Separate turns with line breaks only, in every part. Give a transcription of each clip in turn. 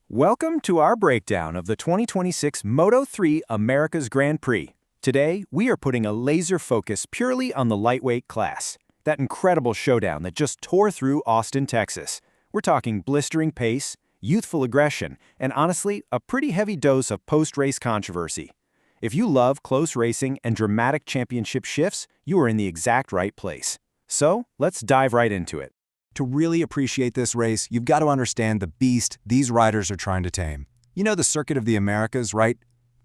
Welcome to our breakdown of the 2026 Moto3 Americas Grand Prix. Today, we are putting a laser focus purely on the lightweight class. That incredible showdown that just tore through Austin, Texas. We're talking blistering pace, youthful aggression, and honestly, a pretty heavy dose of post-race controversy. If you love close racing and dramatic championship shifts, you are in the exact right place. So, let's dive right into it.
To really appreciate this race, you've got to understand the beast these riders are trying to tame. You know the Circuit of the Americas, right?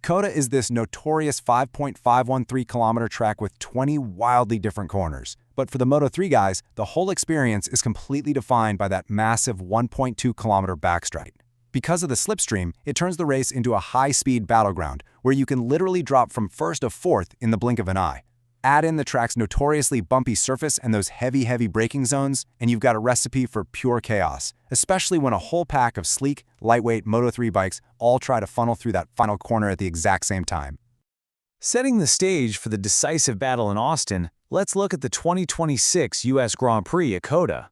COTA is this notorious 5.513-kilometer track with 20 wildly different corners. But for the Moto3 guys, the whole experience is completely defined by that massive 1.2-kilometer backstraight. Because of the slipstream, it turns the race into a high-speed battleground where you can literally drop from first to fourth in the blink of an eye. Add in the track's notoriously bumpy surface and those heavy braking zones, and you've got a recipe for pure chaos, especially when a whole pack of sleek, lightweight Moto3 bikes all try to funnel through that final corner at the exact same time.
Setting the stage for the decisive battle in Austin, let's look at the 2026 U.S. Grand Prix at COTA.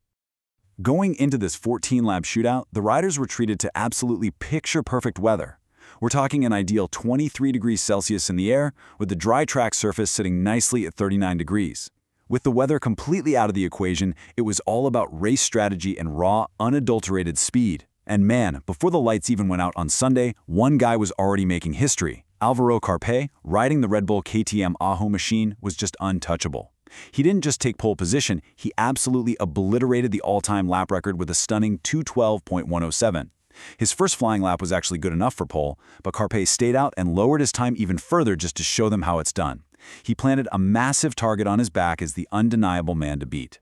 Going into this 14-lap shootout, the riders were treated to absolutely picture-perfect weather. We're talking an ideal 23 degrees Celsius in the air, with the dry track surface sitting nicely at 39 degrees. With the weather completely out of the equation, it was all about race strategy and raw, unadulterated speed. And man, before the lights even went out on Sunday, one guy was already making history. Alvaro Carpe, riding the Red Bull KTM Ajo machine, was just untouchable. He didn't just take pole position, he absolutely obliterated the all-time lap record with a stunning 2:12.107. His first flying lap was actually good enough for pole, but Carpe stayed out and lowered his time even further just to show them how it's done. He planted a massive target on his back as the undeniable man to beat.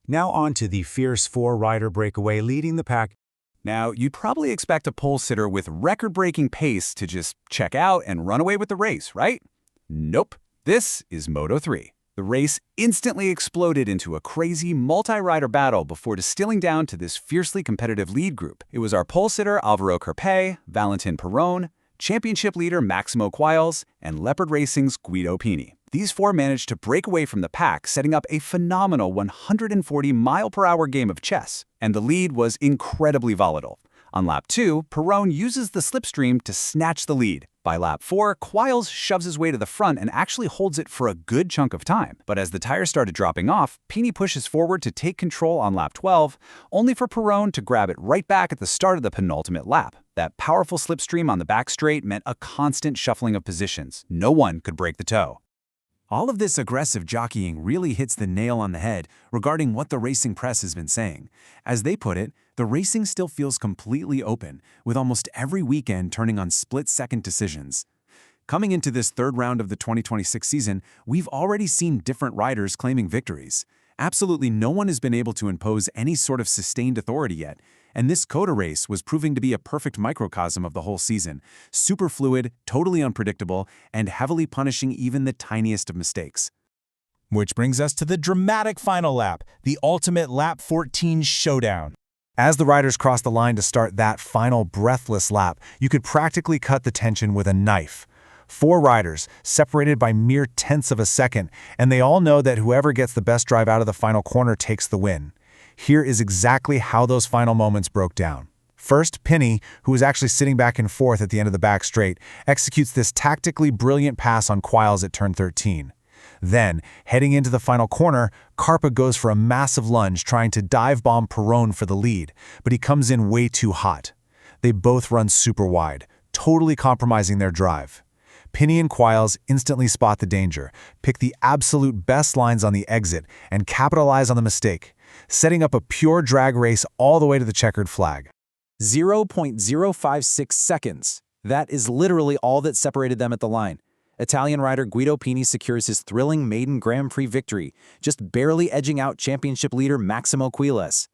Now on to the fierce four-rider breakaway leading the pack.
Now, you'd probably expect a pole sitter with record-breaking pace to just check out and run away with the race, right? Nope. This is Moto3. The race instantly exploded into a crazy multi-rider battle before distilling down to this fiercely competitive lead group. It was our pole sitter Alvaro Carpe, Valentin Perón, championship leader Maximo Quiles, and Leopard Racing's Guido Pini. These four managed to break away from the pack, setting up a phenomenal 140-mile-per-hour game of chess. And the lead was incredibly volatile. On lap 2, Perón uses the slipstream to snatch the lead. By lap 4, Quiles shoves his way to the front and actually holds it for a good chunk of time. But as the tires started dropping off, Pini pushes forward to take control on lap 12, only for Perón to grab it right back at the start of the penultimate lap. That powerful slipstream on the back straight meant a constant shuffling of positions. No one could break the toe.
All of this aggressive jockeying really hits the nail on the head regarding what the racing press has been saying. As they put it, the racing still feels completely open, with almost every weekend turning on split-second decisions. Coming into this third round of the 2026 season, we've already seen different riders claiming victories. Absolutely no one has been able to impose any sort of sustained authority yet, and this COTA race was proving to be a perfect microcosm of the whole season. Super fluid, totally unpredictable, and heavily punishing even the tiniest of mistakes. Which brings us to the dramatic final lap, the ultimate lap 14 showdown. As the riders crossed the line to start that final breathless lap, you could practically cut the tension with a knife. Four riders, separated by mere tenths of a second, and they all know that whoever gets the best drive out of the final corner takes the win. Here is exactly how those final moments broke down. First, Pini, who was actually sitting back and forth at the end of the back straight, executes this tactically brilliant pass on Quiles at turn 13. Then, heading into the final corner, Carpe goes for a massive lunge trying to dive bomb Perón for the lead, but he comes in way too hot. They both run super wide, totally compromising their drive. Pini and Quiles instantly spot the danger, pick the absolute best lines on the exit, and capitalize on the mistake, setting up a pure drag race all the way to the checkered flag.
0.056 seconds. That is literally all that separated them at the line. Italian rider Guido Pini secures his thrilling maiden Grand Prix victory, just barely edging out championship leader Maximo Quiles.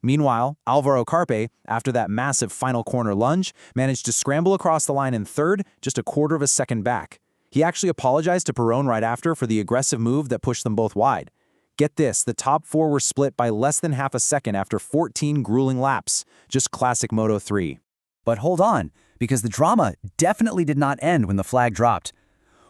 Meanwhile, Alvaro Carpe, after that massive final corner lunge, managed to scramble across the line in third, just a quarter of a second back. He actually apologized to Perón right after for the aggressive move that pushed them both wide. Get this, the top four were split by less than half a second after 14 grueling laps. Just classic Moto3.
But hold on, because the drama definitely did not end when the flag dropped.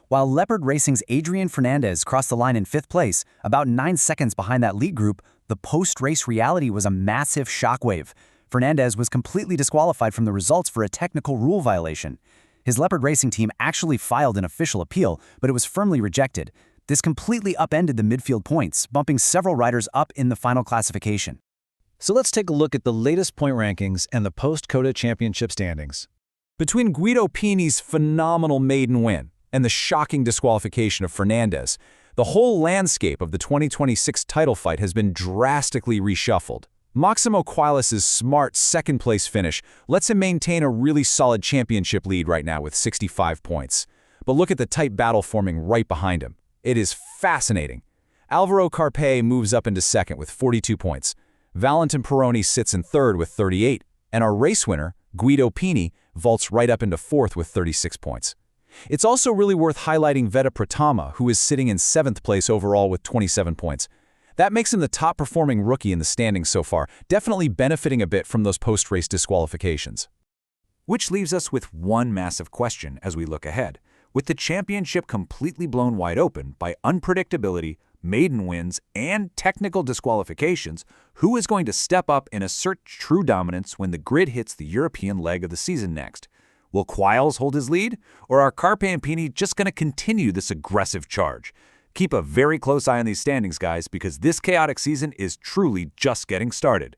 While Leopard Racing's Adrian Fernandez crossed the line in 5th place, about 9 seconds behind that lead group, the post-race reality was a massive shockwave. Fernandez was completely disqualified from the results for a technical rule violation. His Leopard Racing team actually filed an official appeal, but it was firmly rejected. This completely upended the midfield points, bumping several riders up in the final classification.
So let's take a look at the latest point rankings and the post-COTA championship standings.
Between Guido Pini's phenomenal maiden win and the shocking disqualification of Fernandez, the whole landscape of the 2026 title fight has been drastically reshuffled. Maximo Quiles' smart second-place finish lets him maintain a really solid championship lead right now with 65 points. But look at the tight battle forming right behind him. It is fascinating. Alvaro Carpe moves up into second with 42 points. Valentin Peroni sits in third with 38, and our race winner, Guido Pini, vaults right up into fourth with 36 points. It's also really worth highlighting Veta Pratama, who is sitting in seventh place overall with 27 points. That makes him the top-performing rookie in the standings so far, definitely benefiting a bit from those post-race disqualifications. Which leaves us with one massive question as we look ahead. With the championship completely blown wide open by unpredictability, maiden wins, and technical disqualifications, who is going to step up and assert true dominance when the grid hits the European leg of the season next? Will Quiles hold his lead, or are Carpe and Pini just going to continue this aggressive charge? Keep a very close eye on these standings, guys, because this chaotic season is truly just getting started.